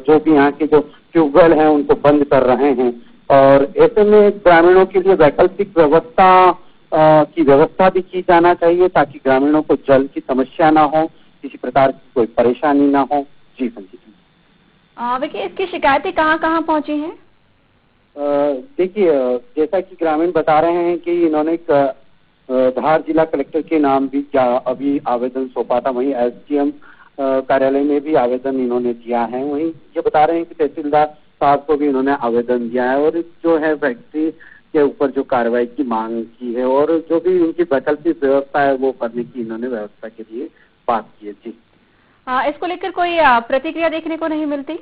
जो भी यहाँ के जो ट्यूबवेल हैं उनको बंद कर रहे हैं। और ऐसे में ग्रामीणों के लिए वैकल्पिक की व्यवस्था भी की जाना चाहिए ताकि ग्रामीणों को जल की समस्या ना हो, किसी प्रकार की कोई परेशानी ना हो। जी संजीत जी। देखिए, इसकी शिकायतें कहाँ कहाँ पहुंची हैं? देखिए, जैसा कि ग्रामीण बता रहे हैं कि इन्होंने धार जिला कलेक्टर के नाम भी अभी आवेदन सौंपा था, वहीं एसडीएम कार्यालय में भी आवेदन इन्होंने दिया है। वहीं ये बता रहे हैं कि तहसीलदार साहब को भी इन्होंने आवेदन दिया है और जो है फैक्ट्री के ऊपर जो कार्रवाई की मांग की है और जो भी उनकी वैकल्पिक व्यवस्था है वो करने की इन्होंने व्यवस्था के लिए बात की है। जी। इसको लेकर कोई प्रतिक्रिया देखने को नहीं मिलती?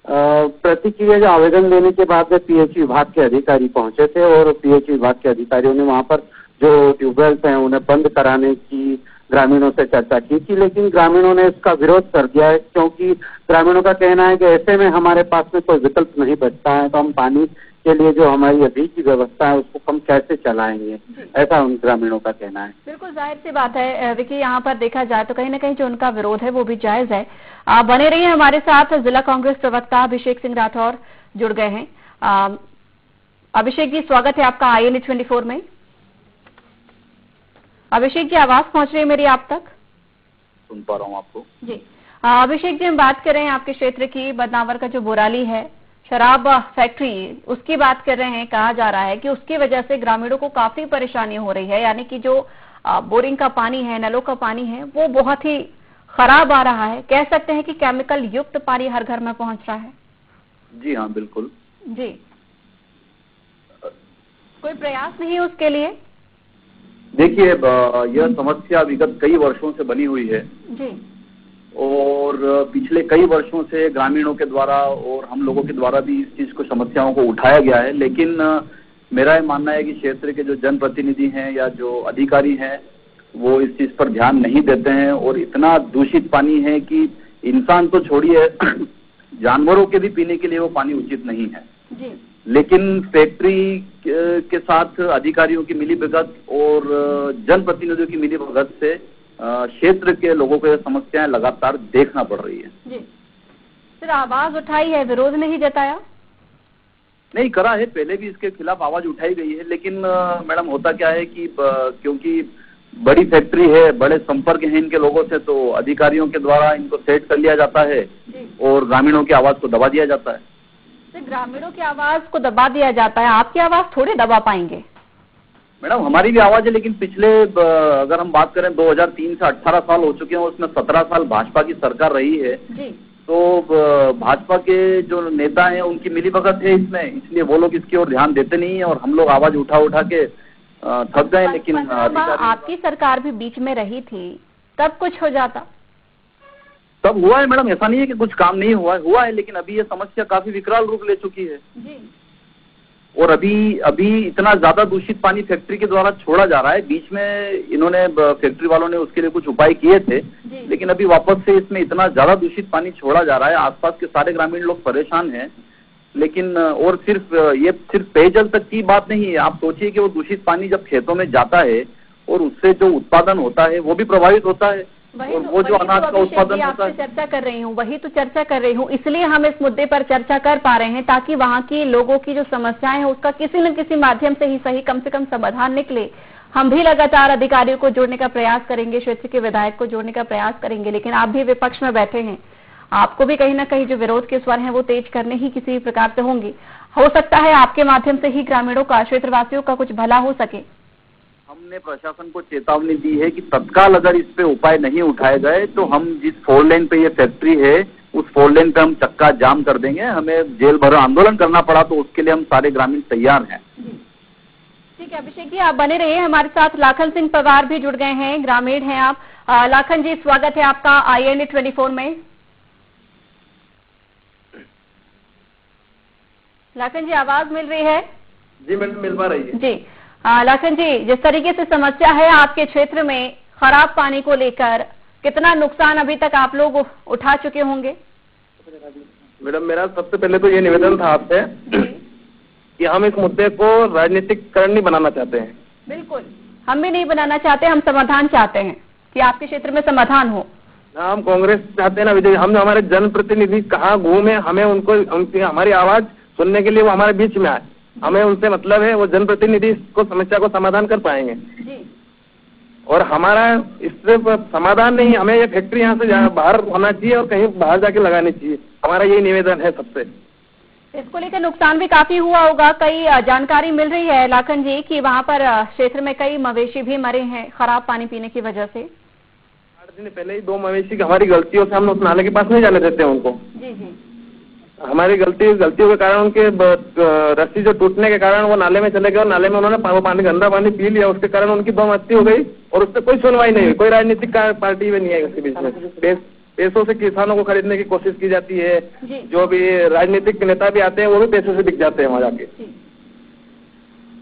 प्रतिक्रिया जो आवेदन देने के बाद में पीएच विभाग के अधिकारी पहुंचे थे और पीएच विभाग के अधिकारियों ने वहां पर जो ट्यूबवेल्स हैं उन्हें बंद कराने की ग्रामीणों से चर्चा की थी, लेकिन ग्रामीणों ने इसका विरोध कर दिया है क्योंकि ग्रामीणों का कहना है कि ऐसे में हमारे पास में कोई विकल्प नहीं बचता है, तो हम पानी के लिए जो हमारी अभी की व्यवस्था है उसको हम कैसे चलाएंगे, ऐसा उन ग्रामीणों का कहना है। बिल्कुल जाहिर सी बात है। देखिए, यहाँ पर देखा जाए तो कहीं ना कहीं जो उनका विरोध है वो भी जायज है। आप बने रहिए हमारे साथ। जिला कांग्रेस प्रवक्ता अभिषेक सिंह राठौर जुड़ गए हैं। अभिषेक जी, स्वागत है आपका IANA 24 में। अभिषेक जी, आवाज पहुंच रही है मेरी आप तक? सुन पा रहा हूँ आपको। जी। अभिषेक जी, हम बात कर रहे हैं आपके क्षेत्र की, बदनावर का जो बोराली है शराब फैक्ट्री, उसकी बात कर रहे हैं। कहा जा रहा है कि उसकी वजह से ग्रामीणों को काफी परेशानी हो रही है, यानी कि जो बोरिंग का पानी है, नलों का पानी है, वो बहुत ही खराब आ रहा है। कह सकते हैं कि केमिकल युक्त पानी हर घर में पहुंच रहा है। जी हाँ, बिल्कुल। जी। कोई प्रयास नहीं है उसके लिए? देखिए, यह समस्या विगत कई वर्षों से बनी हुई है जी। और पिछले कई वर्षों से ग्रामीणों के द्वारा और हम लोगों के द्वारा भी इस चीज को, समस्याओं को उठाया गया है, लेकिन मेरा ये मानना है कि क्षेत्र के जो जनप्रतिनिधि हैं या जो अधिकारी हैं वो इस चीज पर ध्यान नहीं देते हैं और इतना दूषित पानी है कि इंसान तो छोड़िए, जानवरों के भी पीने के लिए वो पानी उचित नहीं है। जी। लेकिन फैक्ट्री के साथ अधिकारियों की मिलीभगत और जनप्रतिनिधियों की मिलीभगत से क्षेत्र के लोगों को यह समस्याएं लगातार देखना पड़ रही है। जी। फिर आवाज उठाई है, विरोध नहीं जताया? नहीं करा है, पहले भी इसके खिलाफ आवाज उठाई गई है, लेकिन मैडम होता क्या है कि क्योंकि बड़ी फैक्ट्री है, बड़े संपर्क हैं इनके लोगों से, तो अधिकारियों के द्वारा इनको सेट कर लिया जाता है और ग्रामीणों की आवाज को दबा दिया जाता है। तो ग्रामीणों की आवाज को दबा दिया जाता है, आपकी आवाज थोड़ी दबा पाएंगे? मैडम, हमारी भी आवाज है, लेकिन पिछले अगर हम बात करें 2003 से 18 साल हो चुके हैं, उसमें 17 साल भाजपा की सरकार रही है जी। तो भाजपा के जो नेता हैं उनकी मिलीभगत है इसमें, इसलिए वो लोग इसकी ओर ध्यान देते नहीं है और हम लोग आवाज उठा उठा के थक गए। लेकिन आपकी सरकार भी बीच में रही थी, तब कुछ हो जाता? तब हुआ है मैडम, ऐसा नहीं है कि कुछ काम नहीं हुआ है, लेकिन अभी ये समस्या काफी विकराल रूप ले चुकी है जी। और अभी इतना ज्यादा दूषित पानी फैक्ट्री के द्वारा छोड़ा जा रहा है। बीच में इन्होंने, फैक्ट्री वालों ने उसके लिए कुछ उपाय किए थे, लेकिन अभी वापस से इसमें इतना ज्यादा दूषित पानी छोड़ा जा रहा है, आसपास के सारे ग्रामीण लोग परेशान हैं। लेकिन और सिर्फ पेयजल तक की बात नहीं है, आप सोचिए कि वो दूषित पानी जब खेतों में जाता है और उससे जो उत्पादन होता है वो भी प्रभावित होता है और वो जो अनाज का उत्पादन होता है। चर्चा कर रही हूँ, वही तो चर्चा कर रही हूँ, इसलिए हम इस मुद्दे पर चर्चा कर पा रहे हैं ताकि वहाँ की लोगों की जो समस्याएं हैं उसका किसी न किसी माध्यम से ही सही कम से कम समाधान निकले। हम भी लगातार अधिकारियों को जोड़ने का प्रयास करेंगे, क्षेत्र के विधायक को जोड़ने का प्रयास करेंगे, लेकिन आप भी विपक्ष में बैठे हैं, आपको भी कहीं ना कहीं जो विरोध के स्वर हैं वो तेज करने ही किसी प्रकार से होंगे। हो सकता है आपके माध्यम से ही ग्रामीणों का, क्षेत्रवासियों का कुछ भला हो सके। हमने प्रशासन को चेतावनी दी है कि तत्काल अगर इस पे उपाय नहीं उठाए गए तो हम जिस 4 लेन पे ये फैक्ट्री है उस 4 लेन पे हम चक्का जाम कर देंगे। हमें जेल भरो आंदोलन करना पड़ा तो उसके लिए हम सारे ग्रामीण तैयार हैं। ठीक है अभिषेक जी, आप बने रहिए हमारे साथ। लाखन सिंह पवार भी जुड़ गए हैं, ग्रामीण हैं आप। लाखन जी, स्वागत है आपका IANA 24 में। लाखन जी, आवाज मिल रही है? जी मैडम, मिल पा रही है जी। लाखन जी, जिस तरीके से समस्या है आपके क्षेत्र में खराब पानी को लेकर, कितना नुकसान अभी तक आप लोग उठा चुके होंगे? मैडम, मेरा सबसे पहले तो ये निवेदन था आपसे कि हम इस मुद्दे को राजनीतिकरण नहीं बनाना चाहते हैं। बिल्कुल, हम भी नहीं बनाना चाहते, हम समाधान चाहते हैं कि आपके क्षेत्र में समाधान हो। ना हम कांग्रेस चाहते हैं ना विजय। हम हमारे जनप्रतिनिधि कहाँ घूमे, हमें उनको उनकी हमारी आवाज सुनने के लिए वो हमारे बीच में आए, हमें उनसे मतलब है, वो जनप्रतिनिधि को समस्या को समाधान कर पाएंगे जी। और हमारा इससे समाधान नहीं, हमें ये फैक्ट्री यहाँ से बाहर होना चाहिए और कहीं बाहर जाके लगानी चाहिए, हमारा यही निवेदन है सबसे। इसको लेकर नुकसान भी काफी हुआ होगा। कई जानकारी मिल रही है लाखन जी कि वहाँ पर क्षेत्र में कई मवेशी भी मरे हैं खराब पानी पीने की वजह से। 8 दिन पहले ही 2 मवेशी हमारी गलतियों से हम उस नाले के पास नहीं जाने देते उनको। जी जी। हमारी गलतियों के कारण उनके रस्सी जो टूटने के कारण वो नाले में चले गए और नाले में उन्होंने वो पानी गंदा पानी पी लिया, उसके कारण उनकी 2 मृत्यु हो गई और उससे कोई सुनवाई नहीं हुई, कोई राजनीतिक पार्टी में नहीं आई उसके बीच में। पैसों से किसानों को खरीदने की कोशिश की जाती है, जो भी राजनीतिक नेता भी आते हैं वो भी पैसों से बिक जाते हैं वहाँ जाके।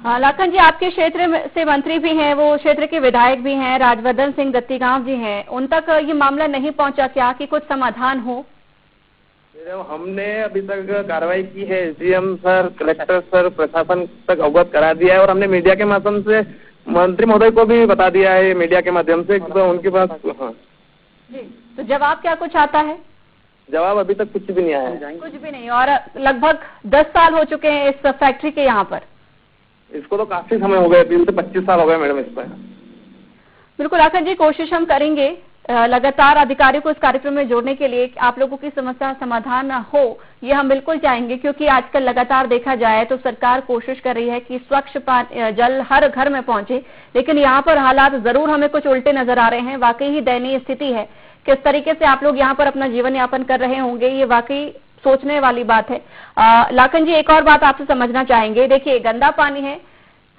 हाँ लाखन जी, आपके क्षेत्र से मंत्री भी हैं, वो क्षेत्र के विधायक भी हैं, राजवर्धन सिंह दत्तीगांव जी हैं, उन तक ये मामला नहीं पहुंचा क्या कि कुछ समाधान हो? हमने अभी तक कार्रवाई की है, एसडीएम सर, कलेक्टर सर, प्रशासन तक अवगत करा दिया है और हमने मीडिया के माध्यम से मंत्री महोदय को भी बता दिया है मीडिया के माध्यम से, तो उनके पास हाँ जी। तो जवाब क्या कुछ आता है? जवाब अभी तक कुछ भी नहीं आया है। कुछ भी नहीं। और लगभग 10 साल हो चुके हैं इस फैक्ट्री के यहाँ पर। इसको तो काफी समय हो गए, 20 से 25 साल हो गए मैडम इस पर। बिल्कुल आखिर जी, कोशिश हम करेंगे लगातार अधिकारियों को इस कार्यक्रम में जोड़ने के लिए, आप लोगों की समस्या समाधान हो, ये हम बिल्कुल चाहेंगे, क्योंकि आजकल लगातार देखा जाए तो सरकार कोशिश कर रही है कि स्वच्छ जल हर घर में पहुंचे, लेकिन यहाँ पर हालात जरूर हमें कुछ उल्टे नजर आ रहे हैं। वाकई ही दयनीय स्थिति है। किस तरीके से आप लोग यहाँ पर अपना जीवन यापन कर रहे होंगे, ये वाकई सोचने वाली बात है। लाखन जी, एक और बात आपसे समझना चाहेंगे। देखिए, गंदा पानी है,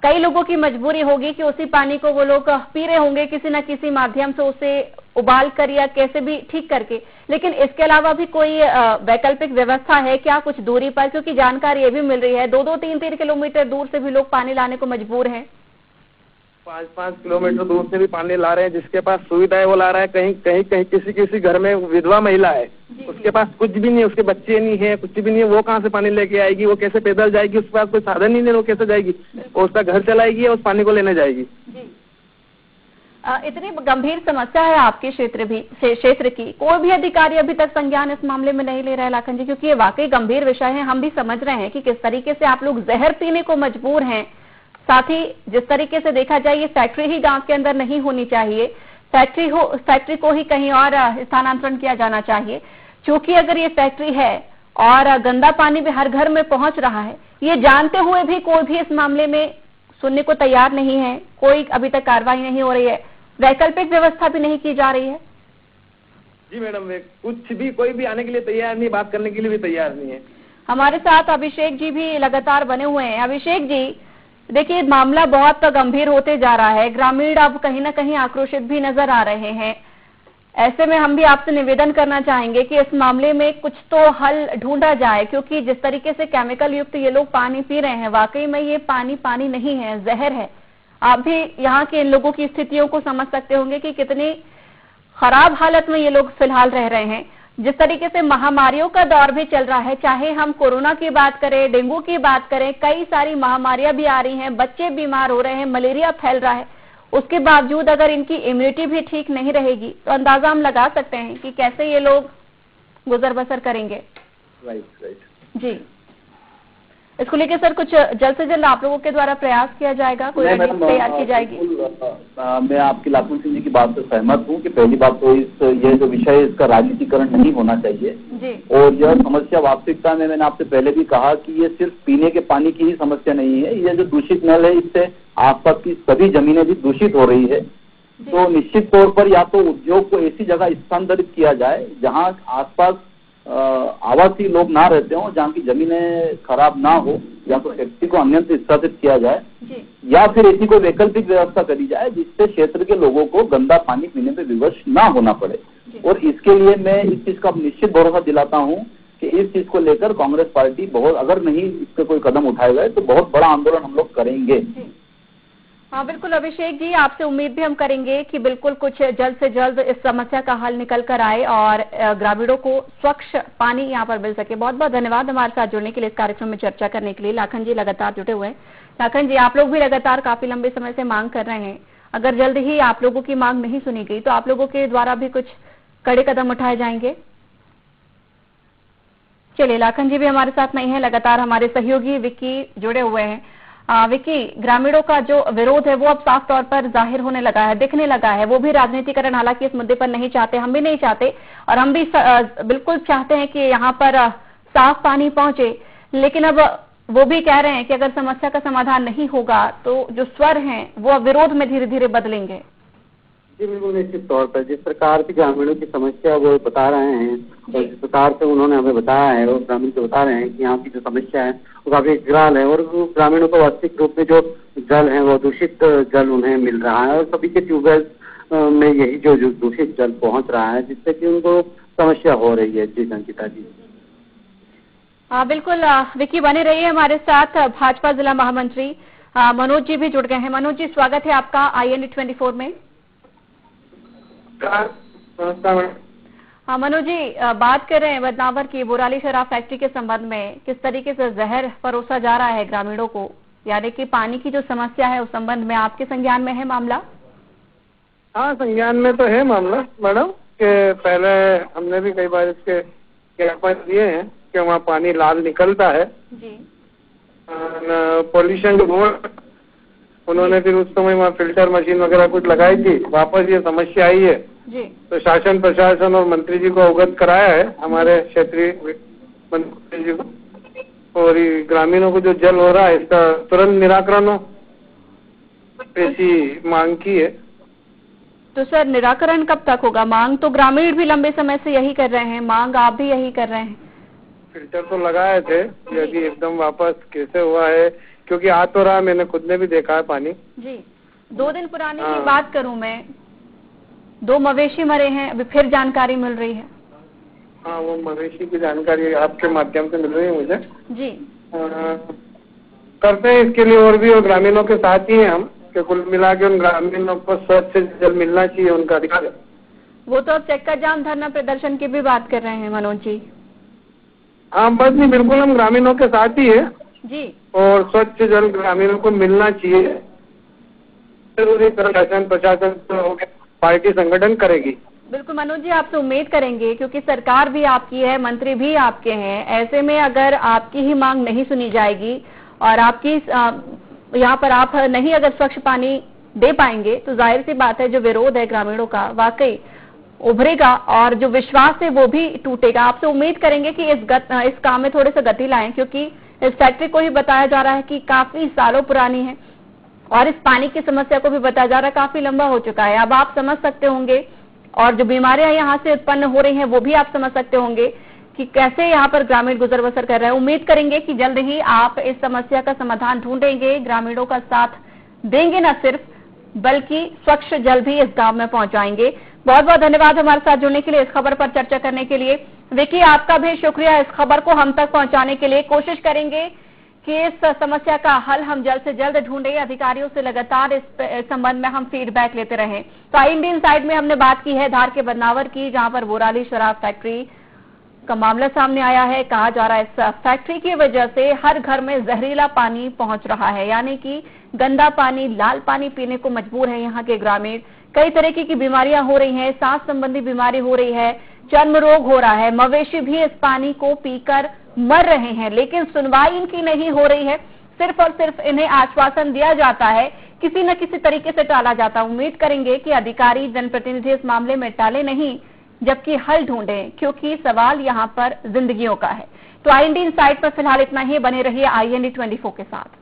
कई लोगों की मजबूरी होगी कि उसी पानी को वो लोग पी रहे होंगे किसी न किसी माध्यम से, उसे उबाल कर या कैसे भी ठीक करके, लेकिन इसके अलावा भी कोई वैकल्पिक व्यवस्था है क्या कुछ दूरी पर? क्योंकि जानकारी ये भी मिल रही है 2-2, 3-3 किलोमीटर दूर से भी लोग पानी लाने को मजबूर हैं। 5-5 किलोमीटर दूर से भी पानी ला रहे हैं, जिसके पास सुविधा है वो ला रहा है। कहीं किसी घर में विधवा महिला है, उसके पास कुछ भी नहीं है, उसके बच्चे नहीं है, कुछ भी नहीं है, वो कहाँ से पानी लेके आएगी? वो कैसे पैदल जाएगी? उसके पास कोई साधन ही नहीं है, वो कैसे जाएगी? वो उसका घर चलाएगी और उस पानी को लेने जाएगी। इतनी गंभीर समस्या है आपके क्षेत्र की, कोई भी अधिकारी अभी तक संज्ञान इस मामले में नहीं ले रहा है लाखन जी, क्योंकि ये वाकई गंभीर विषय है। हम भी समझ रहे हैं कि किस तरीके से आप लोग जहर पीने को मजबूर हैं। साथ ही जिस तरीके से देखा जाए, ये फैक्ट्री ही गांव के अंदर नहीं होनी चाहिए, फैक्ट्री को ही कहीं और स्थानांतरण किया जाना चाहिए। क्योंकि अगर ये फैक्ट्री है और गंदा पानी भी हर घर में पहुंच रहा है, ये जानते हुए भी कोई भी इस मामले में सुनने को तैयार नहीं है, कोई अभी तक कार्रवाई नहीं हो रही है, वैकल्पिक व्यवस्था भी नहीं की जा रही है। जी मैडम, कुछ भी कोई भी आने के लिए तैयार नहीं, बात करने के लिए भी तैयार नहीं है। हमारे साथ अभिषेक जी भी लगातार बने हुए हैं। अभिषेक जी, देखिए, मामला बहुत गंभीर होते जा रहा है, ग्रामीण अब कहीं ना कहीं आक्रोशित भी नजर आ रहे हैं। ऐसे में हम भी आपसे निवेदन करना चाहेंगे कि इस मामले में कुछ तो हल ढूंढा जाए, क्योंकि जिस तरीके से केमिकल युक्त ये लोग पानी पी रहे हैं, वाकई में ये पानी नहीं है, जहर है। आप भी यहाँ के इन लोगों की स्थितियों को समझ सकते होंगे कि कितनी खराब हालत में ये लोग फिलहाल रह रहे हैं। जिस तरीके से महामारियों का दौर भी चल रहा है, चाहे हम कोरोना की बात करें, डेंगू की बात करें, कई सारी महामारियां भी आ रही हैं, बच्चे बीमार हो रहे हैं, मलेरिया फैल रहा है, उसके बावजूद अगर इनकी इम्यूनिटी भी ठीक नहीं रहेगी तो अंदाजा हम लगा सकते हैं कि कैसे ये लोग गुजर बसर करेंगे। राइट जी, इसको लेकर सर कुछ जल्द से जल्द आप लोगों के द्वारा प्रयास किया जाएगा, कोई रणनीति तैयार की जाएगी? मैं आपकी लाखन सिंह जी की बात से सहमत हूँ कि पहली बात तो ये जो विषय है इसका राजनीतिकरण नहीं होना चाहिए जी। और यह समस्या वास्तविकता में, मैंने आपसे पहले भी कहा कि ये सिर्फ पीने के पानी की ही समस्या नहीं है, ये जो दूषित नल है इससे आसपास की सभी जमीनें भी दूषित हो रही है। तो निश्चित तौर पर या तो उद्योग को ऐसी जगह स्थानांतरित किया जाए जहाँ आसपास आवासीय लोग ना रहते हो, जहाँ की जमीनें खराब ना हो, या तो फैक्ट्री को अन्यत्र स्थापित किया जाए, या फिर ऐसी कोई वैकल्पिक व्यवस्था करी जाए जिससे क्षेत्र के लोगों को गंदा पानी पीने पे विवश ना होना पड़े। और इसके लिए मैं इस चीज का निश्चित भरोसा दिलाता हूँ कि इस चीज को लेकर कांग्रेस पार्टी बहुत, अगर नहीं इस पे कोई कदम उठाए गए तो बहुत बड़ा आंदोलन हम लोग करेंगे। हाँ बिल्कुल अभिषेक जी, आपसे उम्मीद भी हम करेंगे कि बिल्कुल कुछ जल्द से जल्द इस समस्या का हल निकल कर आए और ग्रामीणों को स्वच्छ पानी यहाँ पर मिल सके। बहुत बहुत धन्यवाद हमारे साथ जुड़ने के लिए, इस कार्यक्रम में चर्चा करने के लिए। लाखन जी लगातार जुटे हुए हैं। लाखन जी, आप लोग भी लगातार काफी लंबे समय से मांग कर रहे हैं, अगर जल्द ही आप लोगों की मांग नहीं सुनी गई तो आप लोगों के द्वारा भी कुछ कड़े कदम उठाए जाएंगे। चलिए, लाखन जी भी हमारे साथ नहीं है, लगातार हमारे सहयोगी विक्की जुड़े हुए हैं। विक्की, ग्रामीणों का जो विरोध है वो अब साफ तौर पर जाहिर होने लगा है, दिखने लगा है। वो भी राजनीतिकरण हालांकि इस मुद्दे पर नहीं चाहते, हम भी नहीं चाहते, और हम भी बिल्कुल चाहते हैं कि यहाँ पर साफ पानी पहुंचे, लेकिन अब वो भी कह रहे हैं कि अगर समस्या का समाधान नहीं होगा तो जो स्वर हैं वो विरोध में धीरे धीरे बदलेंगे। जी बिल्कुल, निश्चित तौर पर जिस प्रकार की ग्रामीणों की समस्या वो बता रहे हैं और जिस प्रकार से उन्होंने हमें बताया है और ग्रामीण को बता रहे हैं कि यहाँ की जो समस्या है वो काफी विकराल है और ग्रामीणों को वास्तविक रूप में जो जल है वो दूषित जल उन्हें मिल रहा है और सभी के ट्यूबवेल में यही जो दूषित जल पहुंच रहा है, जिससे कि उनको समस्या हो रही है। जी संचिता जी। बिल्कुल विक्की, बने रहिए हमारे साथ। भाजपा जिला महामंत्री मनोज जी भी जुड़ गए हैं। मनोज जी, स्वागत है आपका INA24 में। मनोज जी, बात कर रहे हैं बदनावर की बोराली शराब फैक्ट्री के संबंध में, किस तरीके से जहर परोसा जा रहा है ग्रामीणों को, यानी कि पानी की जो समस्या है उस संबंध में आपके संज्ञान में है मामला? हाँ, संज्ञान में तो है मामला मैडम, के पहले हमने भी कई बार इसके ज्ञापन दिए हैं कि वहाँ पानी लाल निकलता है जी। पॉल्यूशन बोर्ड, उन्होंने फिर उस समय वहाँ फिल्टर मशीन वगैरह कुछ लगाई थी, वापस ये समस्या आई है जी। तो शासन प्रशासन और मंत्री जी को अवगत कराया है हमारे क्षेत्रीय मंत्री जी को, और ग्रामीणों को जो जल हो रहा है इसका तुरंत निराकरण हो, ऐसी मांग की है। तो सर, निराकरण कब तक होगा? मांग तो ग्रामीण भी लंबे समय से यही कर रहे हैं, मांग आप भी यही कर रहे हैं। फिल्टर तो लगाए थे, यदि एकदम वापस कैसे हुआ है, क्योंकि आ तो रहा, मैंने खुद ने भी देखा है पानी जी। 2 दिन पुरानी की बात करूं मैं, 2 मवेशी मरे हैं, अभी फिर जानकारी मिल रही है। हाँ, वो मवेशी की जानकारी आपके माध्यम से मिल रही है मुझे जी। करते हैं इसके लिए और भी, और ग्रामीणों के साथ ही हैं हम, कि कुल मिला के उन ग्रामीणों को स्वच्छ जल मिलना चाहिए, उनका अधिकार है। वो तो अब चक्का जाम धरना प्रदर्शन की भी बात कर रहे हैं मनोज जी। हाँ, बस नहीं, बिल्कुल हम ग्रामीणों के साथ ही है जी, और स्वच्छ जल ग्रामीणों को मिलना चाहिए। जरूरी शासन प्रशासन पार्टी संगठन करेगी। बिल्कुल मनोज जी, आपसे उम्मीद करेंगे क्योंकि सरकार भी आपकी है, मंत्री भी आपके हैं, ऐसे में अगर आपकी ही मांग नहीं सुनी जाएगी और आपकी यहाँ पर आप नहीं अगर स्वच्छ पानी दे पाएंगे तो जाहिर सी बात है जो विरोध है ग्रामीणों का वाकई उभरेगा और जो विश्वास है वो भी टूटेगा। आपसे उम्मीद करेंगे कि इस काम में थोड़े से गति लाएं, क्योंकि इस फैक्ट्री को ही बताया जा रहा है कि काफी सालों पुरानी है और इस पानी की समस्या को भी बताया जा रहा है काफी लंबा हो चुका है। अब आप समझ सकते होंगे और जो बीमारियां यहाँ से उत्पन्न हो रही हैं वो भी आप समझ सकते होंगे कि कैसे यहाँ पर ग्रामीण गुजर बसर कर रहे हैं। उम्मीद करेंगे कि जल्द ही आप इस समस्या का समाधान ढूंढेंगे, ग्रामीणों का साथ देंगे, न सिर्फ बल्कि स्वच्छ जल भी इस गांव में पहुंचाएंगे। बहुत बहुत धन्यवाद हमारे साथ जुड़ने के लिए, इस खबर पर चर्चा करने के लिए। विक्की, आपका भी शुक्रिया इस खबर को हम तक पहुंचाने के लिए। कोशिश करेंगे कि इस समस्या का हल हम जल्द से जल्द ढूंढे, अधिकारियों से लगातार इस संबंध में हम फीडबैक लेते रहे। तो इंडियन साइड में हमने बात की है धार के बदनावर की, जहां पर बोराली शराब फैक्ट्री का मामला सामने आया है। कहा जा रहा है इस फैक्ट्री की वजह से हर घर में जहरीला पानी पहुंच रहा है, यानी कि गंदा पानी, लाल पानी पीने को मजबूर है यहाँ के ग्रामीण। कई तरह की बीमारियां हो रही हैं, सांस संबंधी बीमारी हो रही है, चर्म रोग हो रहा है, मवेशी भी इस पानी को पीकर मर रहे हैं, लेकिन सुनवाई इनकी नहीं हो रही है। सिर्फ और सिर्फ इन्हें आश्वासन दिया जाता है, किसी न किसी तरीके से टाला जाता है। उम्मीद करेंगे कि अधिकारी जनप्रतिनिधि इस मामले में टाले नहीं, जबकि हल ढूंढें, क्योंकि सवाल यहाँ पर जिंदगियों का है। तो IND इनसाइट पर फिलहाल इतना ही। बने रहिए IND 24 के साथ।